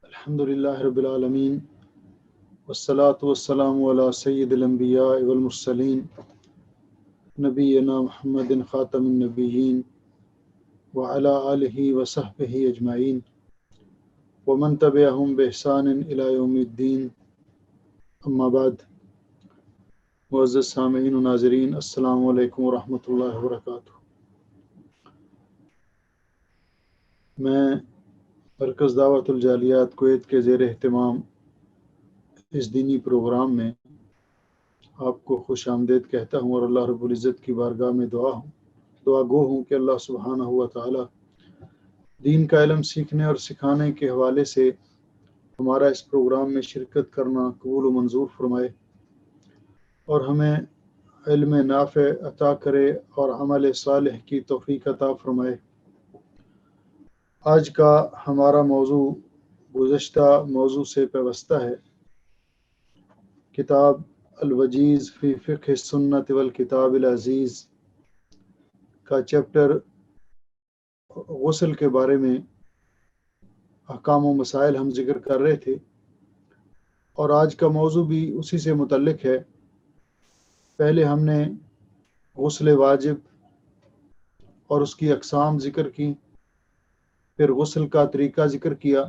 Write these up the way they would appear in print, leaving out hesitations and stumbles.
الحمدللہ رب العالمین والصلاة والسلام علی سید الانبیاء والمرسلین نبینا محمد خاتم النبیین وعلی آلہ وصحبہ اجمعین ومن تبعہم بإحسان الی یوم الدین اما بعد۔ معزز سامعین و ناظرین، السلام علیکم ورحمۃ اللہ وبرکاتہ۔ میں مرکز دعوت الجالیات کویت کے زیر اہتمام اس دینی پروگرام میں آپ کو خوش آمدید کہتا ہوں، اور اللہ رب العزت کی بارگاہ میں دعا گو ہوں کہ اللہ سبحانہ و تعالی دین کا علم سیکھنے اور سکھانے کے حوالے سے ہمارا اس پروگرام میں شرکت کرنا قبول و منظور فرمائے، اور ہمیں علم نافع عطا کرے اور عمل صالح کی توفیق عطا فرمائے۔ آج کا ہمارا موضوع گزشتہ موضوع سے پیوستہ ہے۔ کتاب الوجیز فی فقہ السنت والکتاب العزیز کا چیپٹر غسل کے بارے میں احکام و مسائل ہم ذکر کر رہے تھے، اور آج کا موضوع بھی اسی سے متعلق ہے۔ پہلے ہم نے غسل واجب اور اس کی اقسام ذکر کی، پھر غسل کا طریقہ ذکر کیا،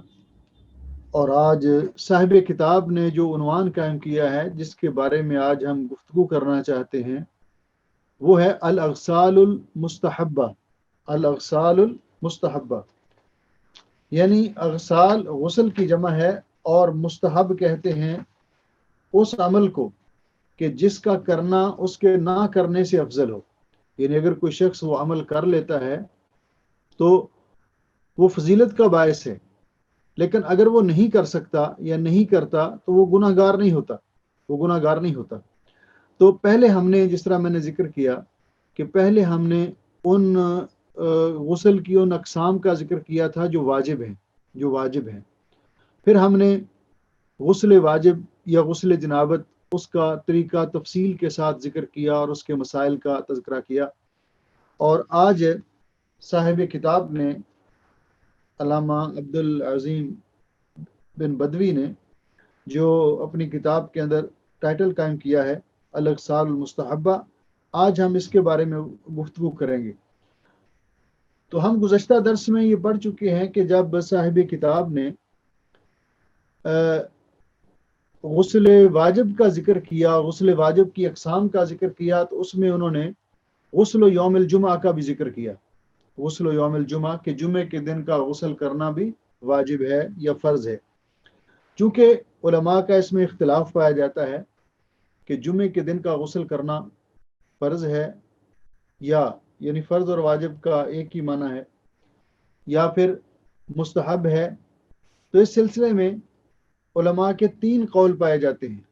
اور آج صاحب کتاب نے جو عنوان قائم کیا ہے جس کے بارے میں آج ہم گفتگو کرنا چاہتے ہیں وہ ہے الاغسال المستحبہ۔ الاغسال المستحبہ یعنی اغسال غسل کی جمع ہے، اور مستحب کہتے ہیں اس عمل کو کہ جس کا کرنا اس کے نہ کرنے سے افضل ہو۔ یعنی اگر کوئی شخص وہ عمل کر لیتا ہے تو وہ فضیلت کا باعث ہے، لیکن اگر وہ نہیں کر سکتا یا نہیں کرتا تو وہ گناہ گار نہیں ہوتا۔ تو پہلے ہم نے، جس طرح میں نے ذکر کیا کہ پہلے ہم نے ان غسل کی ان اقسام کا ذکر کیا تھا جو واجب ہیں۔ پھر ہم نے غسل واجب یا غسل جنابت اس کا طریقہ تفصیل کے ساتھ ذکر کیا اور اس کے مسائل کا تذکرہ کیا۔ اور آج صاحب کتاب نے، علامہ عبدالعظیم بن بدوی نے، جو اپنی کتاب کے اندر ٹائٹل قائم کیا ہے الاغسال المستحبہ، آج ہم اس کے بارے میں گفتگو کریں گے۔ تو ہم گزشتہ درس میں یہ پڑھ چکے ہیں کہ جب صاحب کتاب نے غسل واجب کا ذکر کیا، غسل واجب کی اقسام کا ذکر کیا، تو اس میں انہوں نے غسل یوم الجمعہ کا بھی ذکر کیا۔ غسل یوم الجمعہ کہ جمعے کے دن کا غسل کرنا بھی واجب ہے یا فرض ہے۔ چونکہ علماء کا اس میں اختلاف پایا جاتا ہے کہ جمعے کے دن کا غسل کرنا فرض ہے، یا یعنی فرض اور واجب کا ایک ہی معنی ہے، یا پھر مستحب ہے۔ تو اس سلسلے میں علماء کے 3 قول پائے جاتے ہیں۔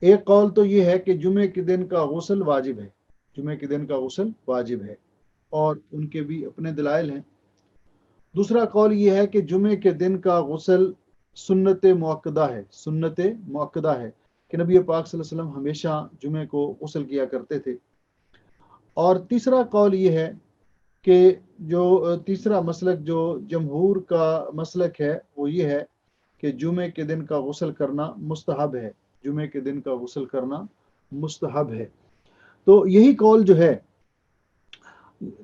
ایک قول تو یہ ہے کہ جمعے کے دن کا غسل واجب ہے، اور ان کے بھی اپنے دلائل ہیں۔ دوسرا قول یہ ہے کہ جمعے کے دن کا غسل سنت مؤکدہ ہے کہ نبی پاک صلی اللہ علیہ وسلم ہمیشہ جمعے کو غسل کیا کرتے تھے۔ اور تیسرا قول یہ ہے کہ جو تیسرا مسلک جو جمہور کا مسلک ہے وہ یہ ہے کہ جمعے کے دن کا غسل کرنا مستحب ہے۔ تو یہی قول جو ہے،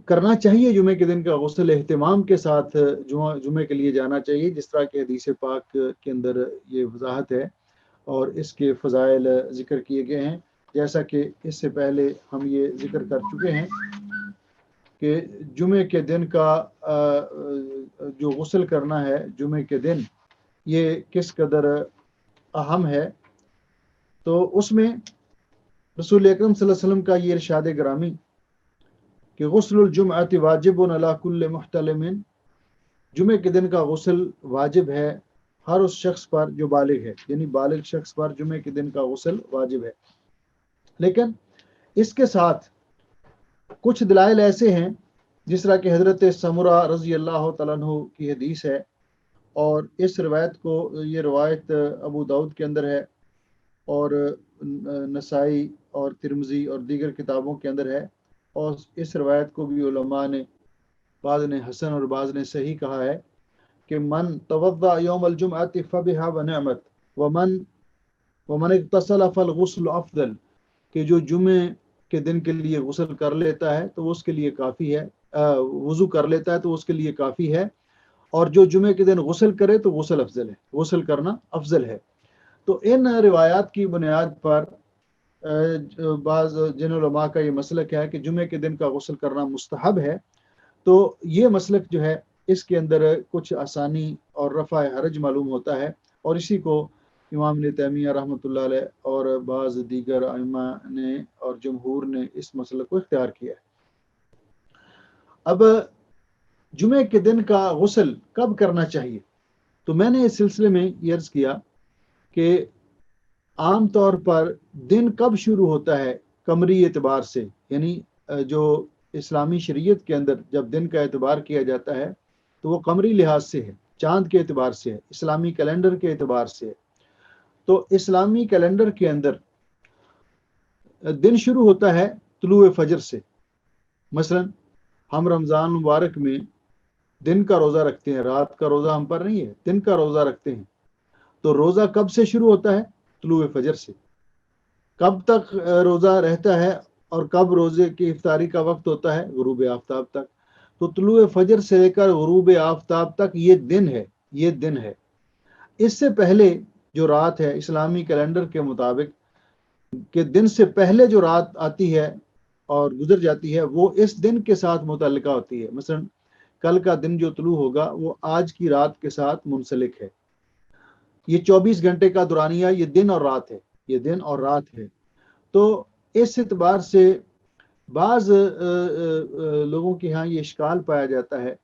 کرنا چاہیے جمعے کے دن کا غسل، اہتمام کے ساتھ جمعے کے لیے جانا چاہیے، جس طرح کہ حدیث پاک کے اندر یہ وضاحت ہے اور اس کے فضائل ذکر کیے گئے ہیں۔ جیسا کہ اس سے پہلے ہم یہ ذکر کر چکے ہیں کہ جمعے کے دن کا جو غسل کرنا ہے جمعے کے دن، یہ کس قدر اہم ہے۔ تو اس میں رسول اکرم صلی اللہ علیہ وسلم کا یہ ارشاد گرامی کہ غسل الجمعۃ واجب علی کل محتلم، جمعے کے دن کا غسل واجب ہے ہر اس شخص پر جو بالغ ہے، یعنی بالغ شخص پر جمعے کے دن کا غسل واجب ہے۔ لیکن اس کے ساتھ کچھ دلائل ایسے ہیں، جس طرح کہ حضرت سمرہ رضی اللہ تعالیٰ عنہ کی حدیث ہے، اور اس روایت کو، یہ روایت ابو داؤد کے اندر ہے اور نسائی اور ترمذی اور دیگر کتابوں کے اندر ہے، اور اس روایت کو بھی علماء نے، بعض نے حسن اور بعض نے صحیح کہا ہے، کہ من توضأ یوم الجمعۃ فبہا ونعمت ومن اغتسل فالغسل افضل، کہ جو جمعے کے دن کے لیے غسل کر لیتا ہے تو اس کے لیے کافی ہے، وضو کر لیتا ہے تو اس کے لیے کافی ہے، اور جو جمعے کے دن غسل کرے تو غسل افضل ہے، غسل کرنا افضل ہے۔ تو ان روایات کی بنیاد پر بعض جن علماء کا یہ مسلک ہے کہ جمعے کے دن کا غسل کرنا مستحب ہے، تو یہ مسلک جو ہے اس کے اندر کچھ آسانی اور رفع حرج معلوم ہوتا ہے، اور اسی کو امام ابن تیمیہ رحمۃ اللہ علیہ اور بعض دیگر ائمہ نے اور جمہور نے اس مسلک کو اختیار کیا ہے۔ اب جمعے کے دن کا غسل کب کرنا چاہیے؟ تو میں نے اس سلسلے میں یہ عرض کیا کہ عام طور پر دن کب شروع ہوتا ہے قمری اعتبار سے، یعنی جو اسلامی شریعت کے اندر جب دن کا اعتبار کیا جاتا ہے تو وہ قمری لحاظ سے ہے، چاند کے اعتبار سے ہے، اسلامی کیلنڈر کے اعتبار سے ہے۔ تو اسلامی کیلنڈر کے اندر دن شروع ہوتا ہے طلوع فجر سے۔ مثلا ہم رمضان مبارک میں دن کا روزہ رکھتے ہیں، رات کا روزہ ہم پر نہیں ہے، دن کا روزہ رکھتے ہیں، تو روزہ کب سے شروع ہوتا ہے؟ طلوع فجر سے۔ کب تک روزہ رہتا ہے اور کب روزے کی افطاری کا وقت ہوتا ہے؟ غروب آفتاب تک۔ تو طلوع فجر سے لے کر غروب آفتاب تک یہ دن ہے، یہ دن ہے۔ اس سے پہلے جو رات ہے اسلامی کیلنڈر کے مطابق کہ دن سے پہلے جو رات آتی ہے اور گزر جاتی ہے وہ اس دن کے ساتھ متعلقہ ہوتی ہے۔ مثلا کل کا دن جو طلوع ہوگا وہ آج کی رات کے ساتھ منسلک ہے۔ یہ 24 گھنٹے کا دورانیہ یہ دن اور رات ہے، یہ دن اور رات ہے۔ تو اس اعتبار سے بعض لوگوں کے ہاں یہ اشکال پایا جاتا ہے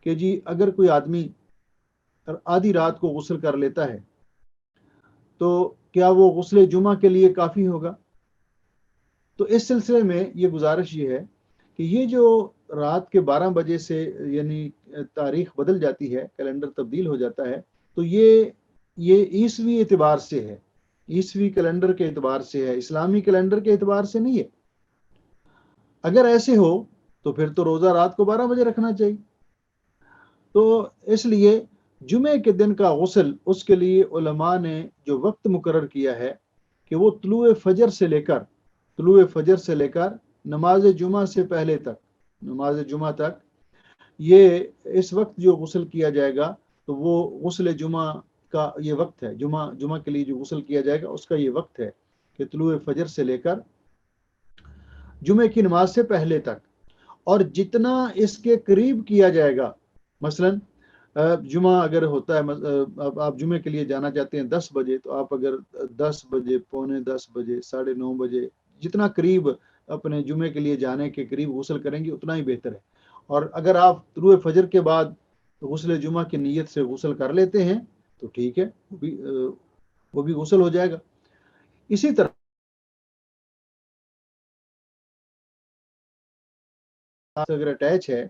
کہ جی اگر کوئی آدمی آدھی رات کو غسل کر لیتا ہے تو کیا وہ غسل جمعہ کے لیے کافی ہوگا؟ تو اس سلسلے میں یہ گزارش یہ ہے کہ یہ جو رات کے 12 بجے سے یعنی تاریخ بدل جاتی ہے، کیلنڈر تبدیل ہو جاتا ہے، تو یہ عیسوی اعتبار سے ہے، عیسوی کیلنڈر کے اعتبار سے ہے، اسلامی کیلنڈر کے اعتبار سے نہیں ہے۔ اگر ایسے ہو تو پھر تو روزہ رات کو 12 بجے رکھنا چاہیے۔ تو اس لیے جمعے کے دن کا غسل اس کے لیے علماء نے جو وقت مقرر کیا ہے کہ وہ طلوع فجر سے لے کر نماز جمعہ سے پہلے تک، نماز جمعہ تک یہ اس وقت جو غسل کیا جائے گا تو وہ غسل جمعہ کا یہ وقت ہے، جمعہ کے لیے جو غسل کیا جائے گا اس کا یہ وقت ہے کہ طلوع فجر سے لے کر جمعے کی نماز سے پہلے تک، اور جتنا اس کے قریب کیا جائے گا، مثلا جمعہ اگر ہوتا ہے، آپ جمعے کے لیے جانا چاہتے ہیں 10 بجے، تو آپ اگر 10 بجے، پونے 10 بجے، 9:30 بجے، جتنا قریب اپنے جمعے کے لیے جانے کے قریب غسل کریں گے اتنا ہی بہتر ہے۔ اور اگر آپ طلوع فجر کے بعد غسل جمعہ کی نیت سے غسل کر لیتے ہیں تو ٹھیک ہے، وہ بھی غسل ہو جائے گا۔ اسی طرح اگر اٹیچ ہے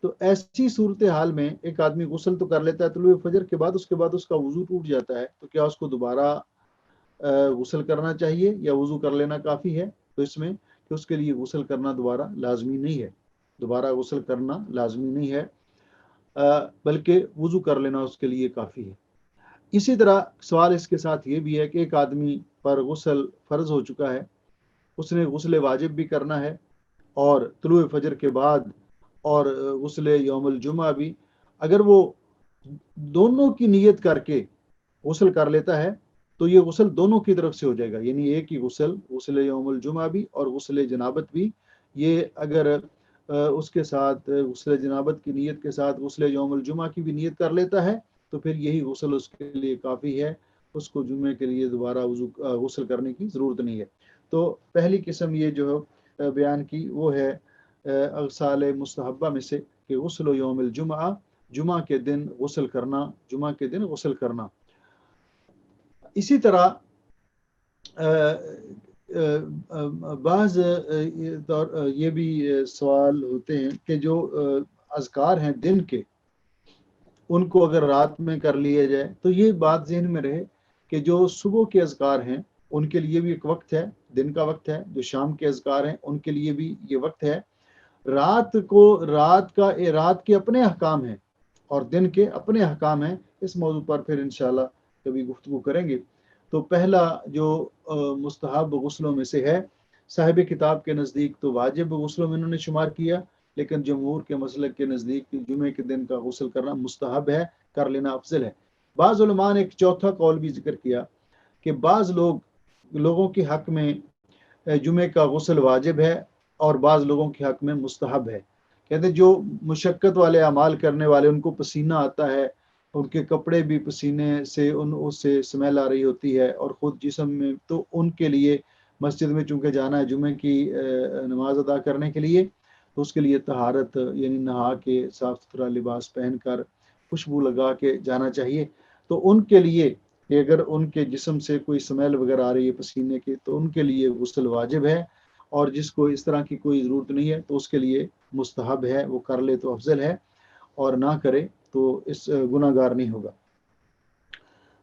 تو ایسی صورتحال میں ایک آدمی غسل تو کر لیتا ہے طلوع فجر کے بعد، اس کے بعد اس کا وضو ٹوٹ جاتا ہے، تو کیا اس کو دوبارہ غسل کرنا چاہیے یا وضو کر لینا کافی ہے؟ تو اس میں کہ اس کے لیے غسل کرنا دوبارہ لازمی نہیں ہے، دوبارہ غسل کرنا لازمی نہیں ہے، بلکہ وضو کر لینا اس کے لیے کافی ہے۔ اسی طرح سوال اس کے ساتھ یہ بھی ہے کہ ایک آدمی پر غسل فرض ہو چکا ہے، اس نے غسل واجب بھی کرنا ہے اور طلوع فجر کے بعد اور غسل یوم الجمعہ بھی، اگر وہ دونوں کی نیت کر کے غسل کر لیتا ہے تو یہ غسل دونوں کی طرف سے ہو جائے گا، یعنی ایک ہی غسل یوم الجمعہ بھی اور غسل جنابت بھی، یہ اگر اس کے ساتھ غسل جنابت کی نیت کے ساتھ غسل یوم الجمعہ کی بھی نیت کر لیتا ہے تو پھر یہی غسل اس کے لیے کافی ہے، اس کو جمعے کے لیے دوبارہ غسل کرنے کی ضرورت نہیں ہے۔ تو پہلی قسم یہ جو بیان کی وہ ہے اغسال مستحبہ میں سے کہ غسل یوم الجمعہ، جمعہ کے دن غسل کرنا، جمعہ کے دن غسل کرنا۔ اسی طرح بعض یہ بھی سوال ہوتے ہیں کہ جو اذکار ہیں دن کے، ان کو اگر رات میں کر لیے جائے تو یہ بات ذہن میں رہے کہ جو صبح کے اذکار ہیں ان کے لیے بھی ایک وقت ہے، دن کا وقت ہے، جو شام کے اذکار ہیں ان کے لیے بھی یہ وقت ہے۔ رات کے اپنے احکام ہیں، اور دن کے اپنے احکام ہیں، اس موضوع پر پھر انشاءاللہ کبھی گفتگو کریں گے۔ تو پہلا جو مستحب غسلوں میں سے ہے، صاحب کتاب کے نزدیک تو واجب غسلوں میں انہوں نے شمار کیا، لیکن جمہور کے مسلک کے نزدیک جمعے کے دن کا غسل کرنا مستحب ہے، کر لینا افضل ہے۔ بعض علماء نے ایک چوتھا قول بھی ذکر کیا کہ بعض لوگوں کے حق میں جمعے کا غسل واجب ہے اور بعض لوگوں کے حق میں مستحب ہے۔ کہتے ہیں جو مشقت والے اعمال کرنے والے، ان کو پسینہ آتا ہے، ان کے کپڑے بھی پسینے سے اس سے سمیل آ رہی ہوتی ہے، اور خود جسم میں، تو ان کے لیے مسجد میں چونکہ جانا ہے جمعے کی نماز ادا کرنے کے لیے، تو اس کے لیے طہارت یعنی نہا کے صاف ستھرا لباس پہن کر خوشبو لگا کے جانا چاہیے۔ تو ان کے لیے کہ اگر ان کے جسم سے کوئی سمیل وغیرہ آ رہی ہے پسینے کی، تو ان کے لیے غسل واجب ہے، اور جس کو اس طرح کی کوئی ضرورت نہیں ہے تو اس کے لیے مستحب ہے، وہ کر لے تو افضل ہے، اور نہ کرے تو اس گناہ گار نہیں ہوگا۔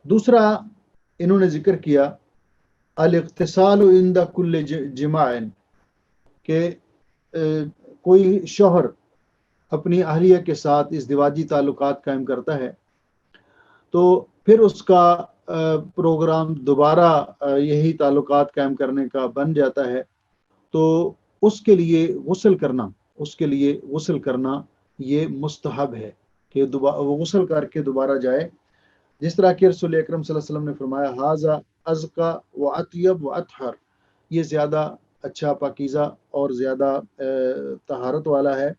دوسرا انہوں نے ذکر کیا الاغتسال عند کل جماع، کہ کوئی شوہر اپنی اہلیہ کے ساتھ ازدواجی تعلقات قائم کرتا ہے تو پھر اس کا پروگرام دوبارہ یہی تعلقات قائم کرنے کا بن جاتا ہے، تو اس کے لیے غسل کرنا یہ مستحب ہے کہ وہ غسل کر کے دوبارہ جائے، جس طرح کہ رسول اکرم صلی اللہ علیہ وسلم نے فرمایا ھذا ازکا و اطیب و اطہر، یہ زیادہ اچھا، پاکیزہ اور زیادہ طہارت والا ہے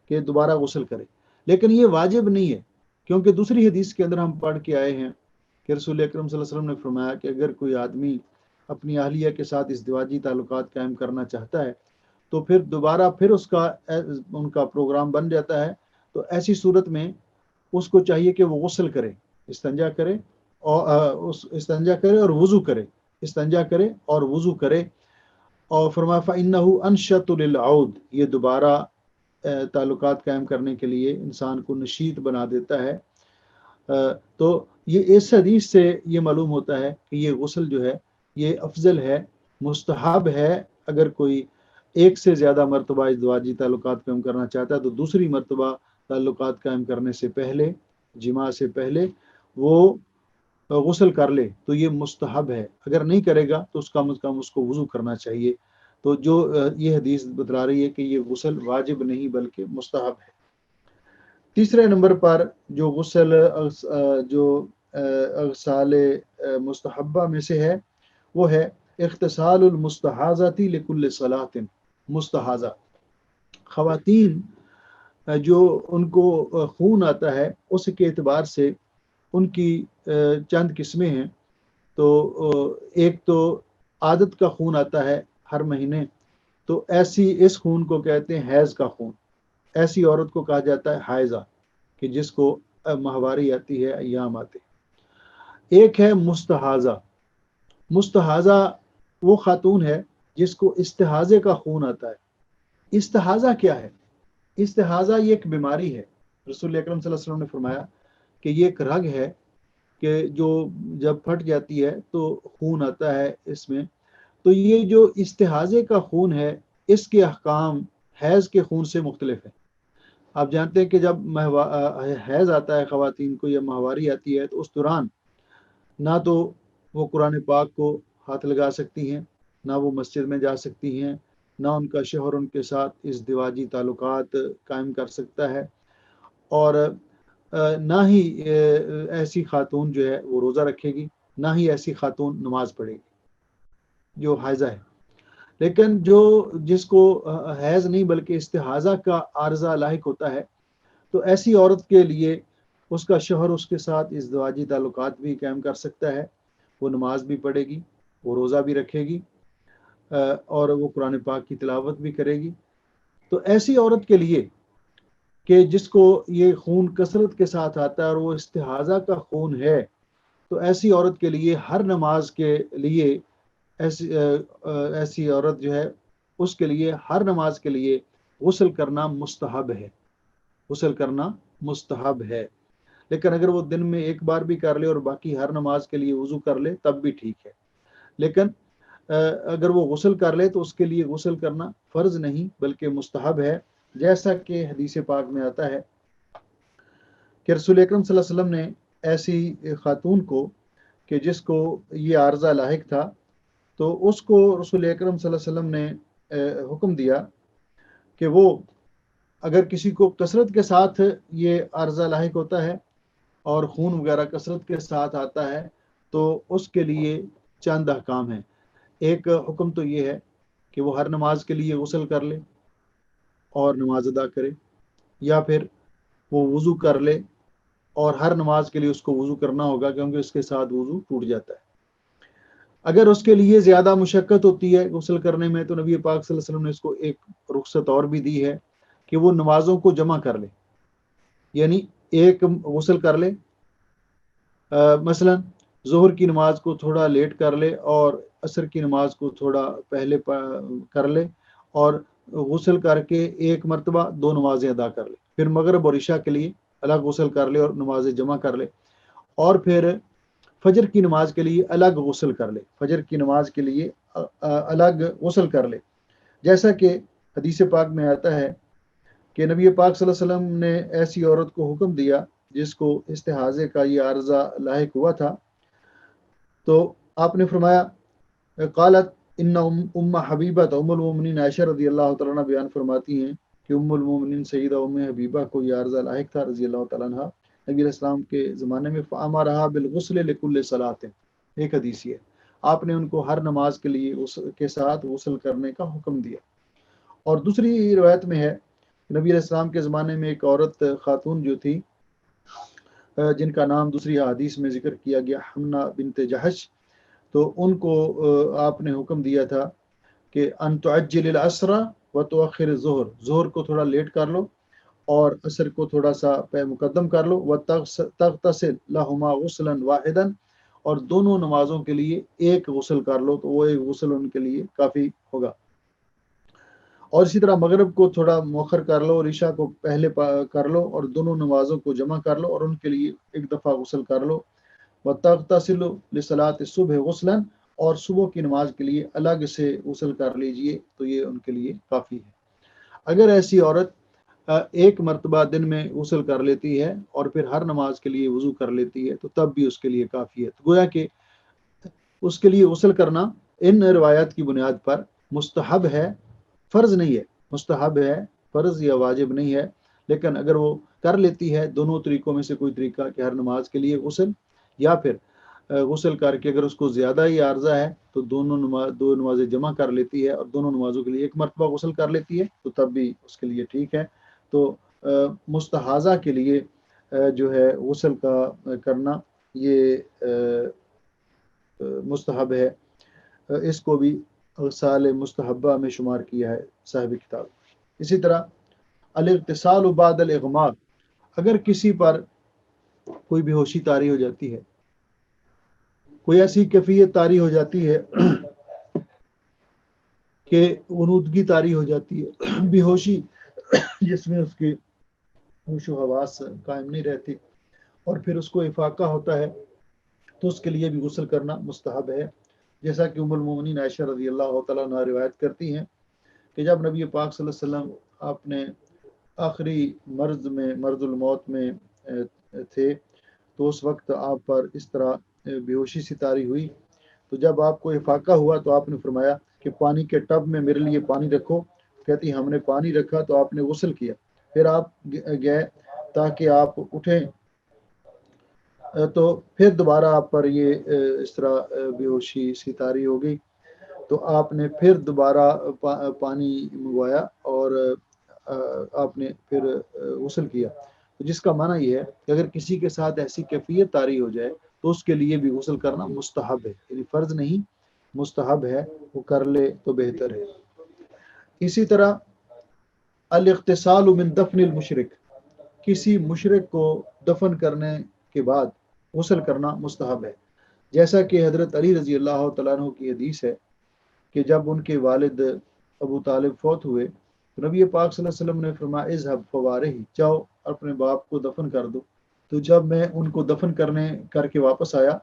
کہ دوبارہ غسل کرے۔ لیکن یہ واجب نہیں ہے، کیونکہ دوسری حدیث کے اندر ہم پڑھ کے آئے ہیں کہ رسول اکرم صلی اللہ علیہ وسلم نے فرمایا کہ اگر کوئی آدمی اپنی اہلیہ کے ساتھ ازدواجی تعلقات قائم کرنا چاہتا ہے تو پھر دوبارہ ان کا پروگرام بن جاتا ہے، تو ایسی صورت میں اس کو چاہیے کہ وہ غسل کرے، استنجا کرے اور وضو کرے، استنجا کرے اور وضو کرے، اور فرمایا فَإِنَّهُ أَنشَطُ لِلْعَوْدِ، یہ دوبارہ تعلقات قائم کرنے کے لیے انسان کو نشیط بنا دیتا ہے۔ تو یہ اس حدیث سے یہ معلوم ہوتا ہے کہ یہ غسل جو ہے یہ افضل ہے، مستحب ہے۔ اگر کوئی ایک سے زیادہ مرتبہ ازدواجی تعلقات قائم کرنا چاہتا ہے تو دوسری مرتبہ تعلقات قائم کرنے سے پہلے، جماع سے پہلے وہ غسل کر لے تو یہ مستحب ہے، اگر نہیں کرے گا تو کم از کم اس کو وضو کرنا چاہیے۔ تو جو یہ حدیث بتلا رہی ہے کہ یہ غسل واجب نہیں بلکہ مستحب ہے۔ تیسرے نمبر پر جو غسل جو اغسال مستحبہ میں سے ہے وہ ہے اغتسال المستحاضۃ لکل صلاۃ۔ مستحاضہ خواتین جو ان کو خون آتا ہے، اس کے اعتبار سے ان کی چند قسمیں ہیں۔ تو ایک تو عادت کا خون آتا ہے ہر مہینے، تو اس خون کو کہتے ہیں حیض کا خون۔ ایسی عورت کو کہا جاتا ہے حائضہ، کہ جس کو ماہواری آتی ہے، ایام آتے ہیں۔ ایک ہے مستحاضہ۔ مستحاضہ وہ خاتون ہے جس کو استحاضے کا خون آتا ہے۔ استحاضہ کیا ہے؟ استحاضہ یہ ایک بیماری ہے۔ رسول اکرم صلی اللہ علیہ وسلم نے فرمایا کہ یہ ایک رگ ہے کہ جو جب پھٹ جاتی ہے تو خون آتا ہے اس میں۔ تو یہ جو استحاضے کا خون ہے، اس کے احکام حیض کے خون سے مختلف ہیں۔ آپ جانتے ہیں کہ جب حیض آتا ہے خواتین کو یا ماہواری آتی ہے، تو اس دوران نہ تو وہ قرآن پاک کو ہاتھ لگا سکتی ہیں، نہ وہ مسجد میں جا سکتی ہیں، نہ ان کا شوہر ان کے ساتھ ازدواجی تعلقات قائم کر سکتا ہے، اور نہ ہی ایسی خاتون جو ہے وہ روزہ رکھے گی، نہ ہی ایسی خاتون نماز پڑھے گی جو حائضہ ہے۔ لیکن جس کو حیض نہیں بلکہ استحاضہ کا عارضہ لاحق ہوتا ہے، تو ایسی عورت کے لیے اس کا شوہر اس کے ساتھ ازدواجی تعلقات بھی قائم کر سکتا ہے، وہ نماز بھی پڑھے گی، وہ روزہ بھی رکھے گی، اور وہ قرآن پاک کی تلاوت بھی کرے گی۔ تو ایسی عورت کے لیے کہ جس کو یہ خون کثرت کے ساتھ آتا ہے اور وہ استحاضہ کا خون ہے، تو ایسی عورت کے لیے ہر نماز کے لیے ایسی عورت جو ہے اس کے لیے ہر نماز کے لیے غسل کرنا مستحب ہے، غسل کرنا مستحب ہے۔ لیکن اگر وہ دن میں ایک بار بھی کر لے اور باقی ہر نماز کے لیے وضو کر لے تب بھی ٹھیک ہے۔ لیکن اگر وہ غسل کر لے تو اس کے لیے غسل کرنا فرض نہیں بلکہ مستحب ہے، جیسا کہ حدیث پاک میں آتا ہے کہ رسول اکرم صلی اللہ علیہ وسلم نے ایسی خاتون کو کہ جس کو یہ عارضہ لاحق تھا، تو اس کو رسول اکرم صلی اللہ علیہ وسلم نے حکم دیا کہ وہ اگر کسی کو کثرت کے ساتھ یہ عارضہ لاحق ہوتا ہے اور خون وغیرہ کثرت کے ساتھ آتا ہے تو اس کے لیے چند احکام ہیں۔ ایک حکم تو یہ ہے کہ وہ ہر نماز کے لیے غسل کر لے اور نماز ادا کرے، یا پھر وہ وضو کر لے اور ہر نماز کے لیے اس کو وضو کرنا ہوگا، کیونکہ اس کے ساتھ وضو ٹوٹ جاتا ہے۔ اگر اس کے لیے زیادہ مشقت ہوتی ہے غسل کرنے میں تو نبی پاک صلی اللہ علیہ وسلم نے اس کو ایک رخصت اور بھی دی ہے کہ وہ نمازوں کو جمع کر لے، یعنی ایک غسل کر لے، مثلا ظہر کی نماز کو تھوڑا لیٹ کر لے اور عصر کی نماز کو تھوڑا پہلے کر لے، اور غسل کر کے ایک مرتبہ دو نمازیں ادا کر لے، پھر مغرب اور عشاء کے لیے الگ غسل کر لے اور نمازیں جمع کر لے، اور پھر فجر کی نماز کے لیے الگ غسل کر لے، فجر کی نماز کے لیے الگ غسل کر لے۔ جیسا کہ حدیث پاک میں آتا ہے کہ نبی پاک صلی اللہ علیہ وسلم نے ایسی عورت کو حکم دیا جس کو استحاضے کا یہ عارضہ لاحق ہوا تھا، تو آپ نے فرمایا، قالت ان ام حبیبہ، ام المومنین عائشہ رضی اللہ تعالیٰ عنہ بیان فرماتی ہیں کہ ام المومنین سیدہ ام حبیبہ کو یہ عارضہ لاحق تھا رضی اللہ تعالیٰ عنہ نبی علیہ السلام کے زمانے میں، فامرہا بالغسل لکل صلاۃ، ایک حدیث ہے، آپ نے ان کو ہر نماز کے لیے اس کے ساتھ غسل کرنے کا حکم دیا۔ اور دوسری روایت میں ہے نبی علیہ السلام کے زمانے میں ایک عورت خاتون جو تھی جن کا نام دوسری حدیث میں ذکر کیا گیا حمنہ بنت جہش، تو ان کو آپ نے حکم دیا تھا کہ ان تعجل العصر وتؤخر الظہر، ظہر کو تھوڑا لیٹ کر لو اور عصر کو تھوڑا سا مقدم کر لو، وتغتسل لہما غسلا واحدا، اور دونوں نمازوں کے لیے ایک غسل کر لو، تو وہ ایک غسل ان کے لیے کافی ہوگا۔ اور اسی طرح مغرب کو تھوڑا مؤخر کر لو اور عشاء کو پہلے کر لو، اور دونوں نمازوں کو جمع کر لو اور ان کے لیے ایک دفعہ غسل کر لو۔ وَتَغْتَسِلُ لِصَلَاةِ الصُّبْحِ غُسْلًا، اور صبح کی نماز کے لیے الگ سے غسل کر لیجئے، تو یہ ان کے لیے کافی ہے۔ اگر ایسی عورت ایک مرتبہ دن میں غسل کر لیتی ہے اور پھر ہر نماز کے لیے وضو کر لیتی ہے تو تب بھی اس کے لیے کافی ہے۔ تو گویا کہ اس کے لیے غسل کرنا ان روایات کی بنیاد پر مستحب ہے، فرض نہیں ہے، مستحب ہے، فرض یا واجب نہیں ہے، لیکن اگر وہ کر لیتی ہے دونوں طریقوں میں سے کوئی طریقہ کہ ہر نماز کے لیے غسل، یا پھر غسل کر کے اگر اس کو زیادہ ہی عارضہ ہے تو دو نمازیں جمع کر لیتی ہے اور دونوں نمازوں کے لیے ایک مرتبہ غسل کر لیتی ہے، تو تب بھی اس کے لیے ٹھیک ہے۔ تو مستحاضہ کے لیے جو ہے غسل کا کرنا یہ مستحب ہے، اس کو بھی اغسال مستحبہ میں شمار کیا ہے صاحب کتاب۔ اسی طرح الاغتسال بعد الاغماء، اگر کسی پر کوئی بے ہوشی طاری ہو جاتی ہے، کوئی ایسی کیفیت طاری ہو جاتی ہے کہ غنودگی طاری ہو جاتی ہے، بے ہوشی جس میں اس کی ہوش و حواس قائم نہیں رہتی اور پھر اس کو افاقہ ہوتا ہے، تو اس کے لیے بھی غسل کرنا مستحب ہے۔ جیسا کہ ام المومنین عائشہ رضی اللہ تعالیٰ عنہ روایت کرتی ہیں کہ جب نبی پاک صلی اللہ علیہ وسلم اپنے آخری مرض الموت میں تھے تو اس وقت آپ پر اس طرح بے ہوشی سی طاری ہوئی، تو جب آپ کو افاقہ ہوا تو آپ نے فرمایا کہ پانی کے ٹب میں میرے لیے پانی رکھو، کہتی ہم نے پانی رکھا تو آپ نے غسل کیا، پھر آپ گئے تاکہ آپ اٹھیں، تو پھر دوبارہ آپ پر یہ اس طرح بے ہوشی سی طاری ہو گئی، تو آپ نے پھر دوبارہ پانی منگوایا اور آپ نے پھر غسل کیا۔ جس کا معنی یہ ہے کہ اگر کسی کے ساتھ ایسی کیفیت طاری ہو جائے تو اس کے لیے بھی غسل کرنا مستحب ہے، یعنی فرض نہیں، مستحب ہے، وہ کر لے تو بہتر ہے۔ اسی طرح الاغتسال من دفن المشرک، کسی مشرک کو دفن کرنے کے بعد غسل کرنا مستحب ہے، جیسا کہ حضرت علی رضی اللہ تعالیٰ عنہ کی حدیث ہے کہ جب ان کے والد ابو طالب فوت ہوئے تو نبی پاک صلی اللہ علیہ وسلم نے فرمایا اذهب فوارہ، جاؤ اپنے باپ کو دفن کر دو۔ تو جب میں ان کو دفن کر کے واپس آیا،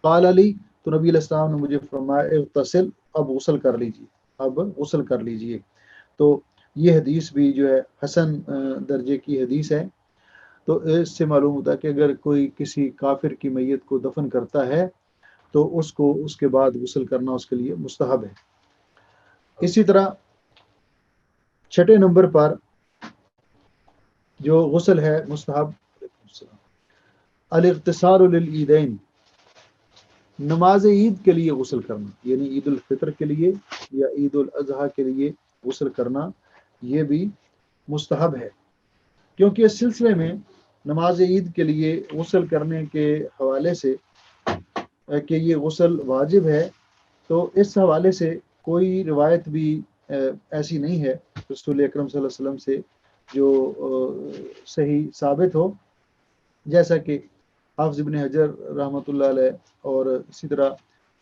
قال علی، تو نبی علیہ السلام نے مجھے فرمایا اغتسل، اب غسل کر لیجیے، اب غسل کر لیجیے۔ تو یہ حدیث بھی جو ہے حسن درجے کی حدیث ہے۔ تو اس سے معلوم ہوتا ہے کہ اگر کوئی کسی کافر کی میت کو دفن کرتا ہے تو اس کو اس کے بعد غسل کرنا اس کے لیے مستحب ہے۔ اسی طرح چھٹے نمبر پر جو غسل ہے مستحب، الاغتسال للعیدین، نماز عید کے لیے غسل کرنا، یعنی عید الفطر کے لیے یا عید الاضحیٰ کے لیے غسل کرنا یہ بھی مستحب ہے، کیونکہ اس سلسلے میں نماز عید کے لیے غسل کرنے کے حوالے سے کہ یہ غسل واجب ہے، تو اس حوالے سے کوئی روایت بھی ایسی نہیں ہے رسول اکرم صلی اللہ علیہ وسلم سے جو صحیح ثابت ہو، جیسا کہ حافظ ابن حجر رحمۃ اللہ علیہ اور اسی طرح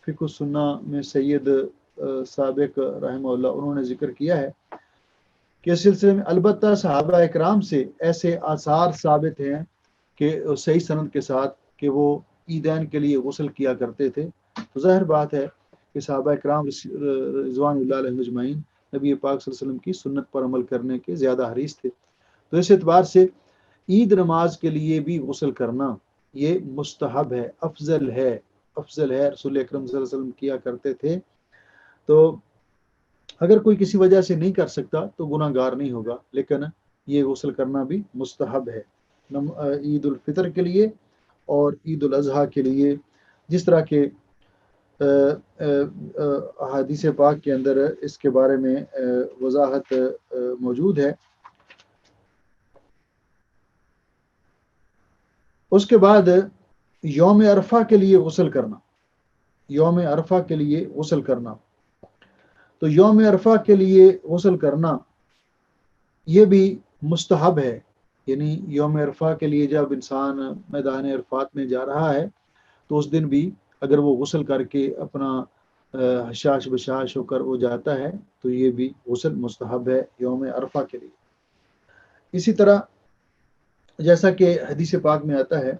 فقہ السنہ میں سید سابق رحمہ اللہ انہوں نے ذکر کیا ہے کہ اس سلسلے میں البتہ صحابہ اکرام سے ایسے آثار ثابت ہیں کہ صحیح سند کے ساتھ کہ وہ عیدین کے لیے غسل کیا کرتے تھے، تو ظاہر بات ہے کہ صحابہ اکرام رضوان اللہ علیہم اجمعین نبی پاک صلی اللہ علیہ وسلم کی سنت پر عمل کرنے کے زیادہ حریص تھے، تو اس اعتبار سے عید نماز کے لیے بھی غسل کرنا یہ مستحب ہے، افضل ہے رسول اکرم صلی اللہ علیہ وسلم کیا کرتے تھے۔ تو اگر کوئی کسی وجہ سے نہیں کر سکتا تو گناہ گار نہیں ہوگا، لیکن یہ غسل کرنا بھی مستحب ہے عید الفطر کے لیے اور عید الاضحیٰ کے لیے، جس طرح کہ احادیث پاک کے اندر اس کے بارے میں وضاحت موجود ہے۔ اس کے بعد یوم عرفہ کے لیے غسل کرنا، یوم عرفہ کے لیے غسل کرنا، تو یوم عرفہ کے لیے غسل کرنا یہ بھی مستحب ہے، یعنی یوم عرفہ کے لیے جب انسان میدان عرفات میں جا رہا ہے تو اس دن بھی اگر وہ غسل کر کے اپنا حشاش بشاش ہو کر وہ جاتا ہے تو یہ بھی غسل مستحب ہے یوم عرفہ کے لیے۔ اسی طرح جیسا کہ حدیث پاک میں آتا ہے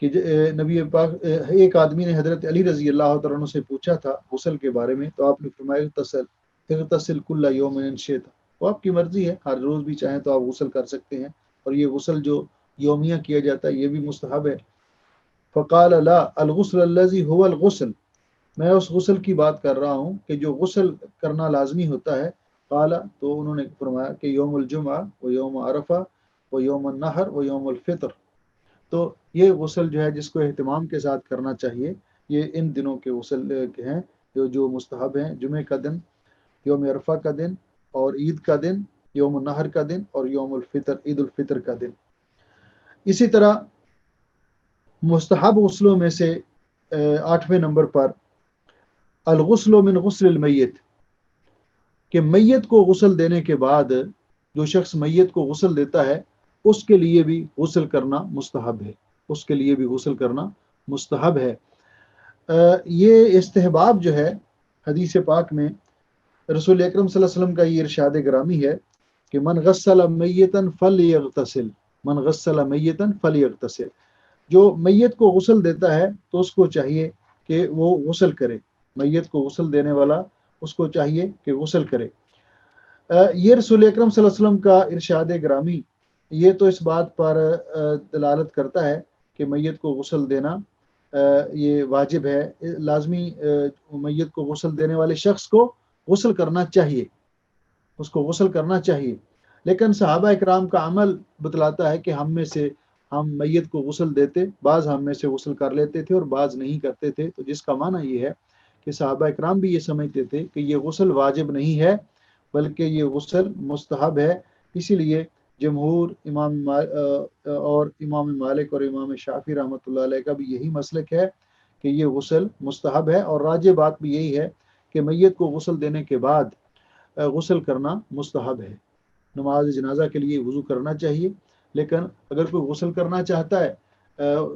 کہ نبی پاک ایک آدمی نے حضرت علی رضی اللہ تعالیٰ عنہ سے پوچھا تھا غسل کے بارے میں، تو آپ نے فرمایا اغتسل کل یوم ان شئت، وہ آپ کی مرضی ہے، ہر روز بھی چاہیں تو آپ غسل کر سکتے ہیں، اور یہ غسل جو یومیہ کیا جاتا ہے یہ بھی مستحب ہے۔ فقال لا الغسل الذي هو الغسل، میں اس غسل کی بات کر رہا ہوں کہ جو غسل کرنا لازمی ہوتا ہے۔ قال، تو انہوں نے فرمایا کہ یوم الجمعہ و یوم عرفہ و یوم النحر و یوم الفطر، تو یہ غسل جو ہے جس کو اہتمام کے ساتھ کرنا چاہیے، یہ ان دنوں کے غسل ہیں جو مستحب ہیں، جمعہ کا دن، یوم عرفہ کا دن، اور عید کا دن، یوم النحر کا دن، اور یوم الفطر عید الفطر کا دن۔ اسی طرح مستحب غسلوں میں سے 8ویں نمبر پر الغسل من غسل المیت، کہ میت کو غسل دینے کے بعد جو شخص میت کو غسل دیتا ہے اس کے لیے بھی غسل کرنا مستحب ہے، اس کے لیے بھی غسل کرنا مستحب ہے۔ یہ استحباب جو ہے حدیث پاک میں رسول اکرم صلی اللہ علیہ وسلم کا یہ ارشاد گرامی ہے کہ من غسل میتا فلیغتسل، من غسل میتا فلیغتسل، جو میت کو غسل دیتا ہے تو اس کو چاہیے کہ وہ غسل کرے، میت کو غسل دینے والا اس کو چاہیے کہ غسل کرے۔ یہ رسول اکرم صلی اللہ علیہ وسلم کا ارشاد گرامی یہ تو اس بات پر دلالت کرتا ہے کہ میت کو غسل دینا یہ واجب ہے، لازمی میت کو غسل دینے والے شخص کو غسل کرنا چاہیے، اس کو غسل کرنا چاہیے، لیکن صحابہ اکرام کا عمل بتلاتا ہے کہ ہم میں سے ہم میت کو غسل دیتے، بعض ہم میں سے غسل کر لیتے تھے اور بعض نہیں کرتے تھے، تو جس کا معنی یہ ہے کہ صحابہ اکرام بھی یہ سمجھتے تھے کہ یہ غسل واجب نہیں ہے بلکہ یہ غسل مستحب ہے۔ اسی لیے جمہور اور امام مالک اور امام شافعی رحمۃ اللہ علیہ کا بھی یہی مسلک ہے کہ یہ غسل مستحب ہے، اور راجح بات بھی یہی ہے کہ میت کو غسل دینے کے بعد غسل کرنا مستحب ہے۔ نماز جنازہ کے لیے وضو کرنا چاہیے، لیکن اگر کوئی غسل کرنا چاہتا ہے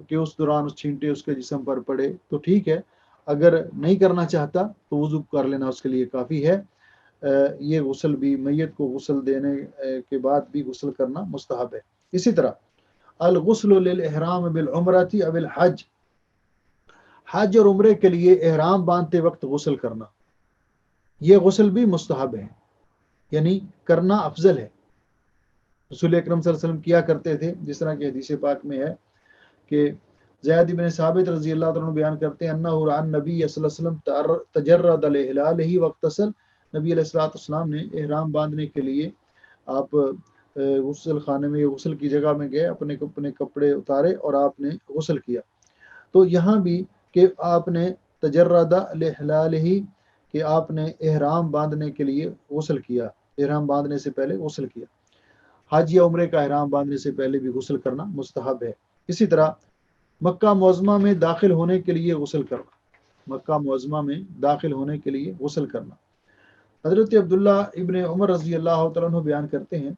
کہ اس دوران اس چھینٹے اس کے جسم پر پڑے تو ٹھیک ہے، اگر نہیں کرنا چاہتا تو وضو کر لینا اس کے لیے کافی ہے۔ یہ غسل بھی میت کو غسل دینے کے بعد بھی غسل کرنا مستحب ہے۔ اسی طرح الغسل للإحرام بالعمرة او الحج، حج اور عمرے کے لیے احرام باندھتے وقت غسل کرنا، یہ غسل بھی مستحب ہے، یعنی کرنا افضل ہے۔ رسول اکرم صلی اللہ علیہ وسلم کیا کرتے تھے، جس طرح کہ حدیث پاک میں ہے کہ زید بن ثابت رضی اللہ عنہ بیان کرتے ہیں انہ رعن نبی صلی اللہ علیہ وسلم تجرد الہلالہ واغتسل، نبی علیہ الصلوۃ والسلام نے احرام باندھنے کے لیے آپ غسل خانے میں، غسل کی جگہ میں گئے، اپنے کپڑے اتارے اور آپ نے غسل کیا۔ تو یہاں بھی کہ آپ نے تجرد الہلالہ، کہ آپ نے احرام باندھنے کے لیے غسل کیا، احرام باندھنے سے پہلے غسل کیا۔ حج یا عمرے کا احرام باندھنے سے پہلے بھی غسل کرنا مستحب ہے۔ اسی طرح مکہ معظمہ میں داخل ہونے کے لیے غسل کرنا، مکہ معظمہ میں داخل ہونے کے لیے غسل کرنا۔ حضرت عبداللہ ابن عمر رضی اللہ تعالیٰ عنہ بیان کرتے ہیں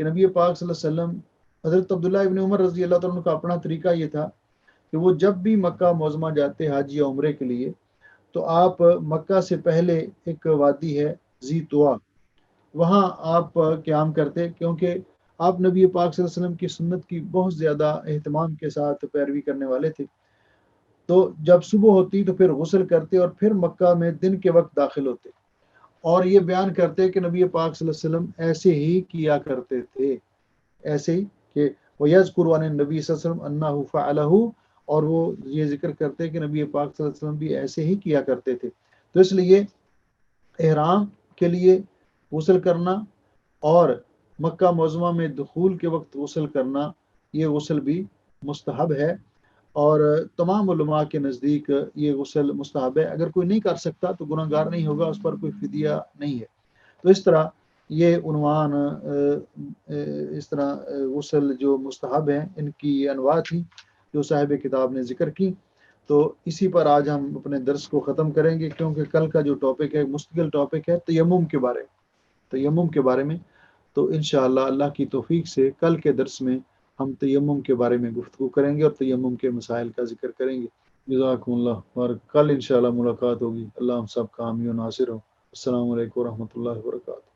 کہ نبی پاک صلی اللہ علیہ وسلم، حضرت عبداللہ ابن عمر رضی اللہ تعالیٰ عنہ کا اپنا طریقہ یہ تھا کہ وہ جب بھی مکہ معظمہ جاتے حج یا عمرے کے لیے تو آپ مکہ سے پہلے ایک وادی ہے ذی طوا، وہاں آپ قیام کرتے، کیونکہ آپ نبی پاک صلی اللہ علیہ وسلم کی سنت کی بہت زیادہ اہتمام کے ساتھ پیروی کرنے والے تھے۔ تو جب صبح ہوتی تو پھر غسل کرتے اور پھر مکہ میں دن کے وقت داخل ہوتے، اور یہ بیان کرتے کہ نبی پاک صلی اللہ علیہ وسلم ایسے ہی کیا کرتے تھے، ایسے ہی کہ وَيَذْكُرُ عَنِ النَّبِيِّ صلی اللہ علیہ وسلم أَنَّهُ فَعَلَهُ، اور وہ یہ ذکر کرتے کہ نبی پاک صلی اللہ علیہ وسلم بھی ایسے ہی کیا کرتے تھے۔ تو اس لیے احرام کے لیے غسل کرنا اور مکہ معظمہ میں دخول کے وقت غسل کرنا، یہ غسل بھی مستحب ہے، اور تمام علماء کے نزدیک یہ غسل مستحب ہے۔ اگر کوئی نہیں کر سکتا تو گناہ گار نہیں ہوگا، اس پر کوئی فدیہ نہیں ہے۔ تو اس طرح یہ عنوان، اس طرح غسل جو مستحب ہیں ان کی یہ انواع تھی جو صاحب کتاب نے ذکر کی۔ تو اسی پر آج ہم اپنے درس کو ختم کریں گے، کیونکہ کل کا جو ٹاپک ہے مستقل ٹاپک ہے تیمم کے بارے میں، تیمم کے بارے میں۔ تو انشاءاللہ اللہ کی توفیق سے کل کے درس میں ہم تیمم کے بارے میں گفتگو کریں گے اور تیمم کے مسائل کا ذکر کریں گے۔ جزاکم اللہ، اور کل انشاءاللہ ملاقات ہوگی۔ اللہ ہم سب کا حامی و ناصر ہو۔ السلام علیکم ورحمۃ اللہ وبرکاتہ۔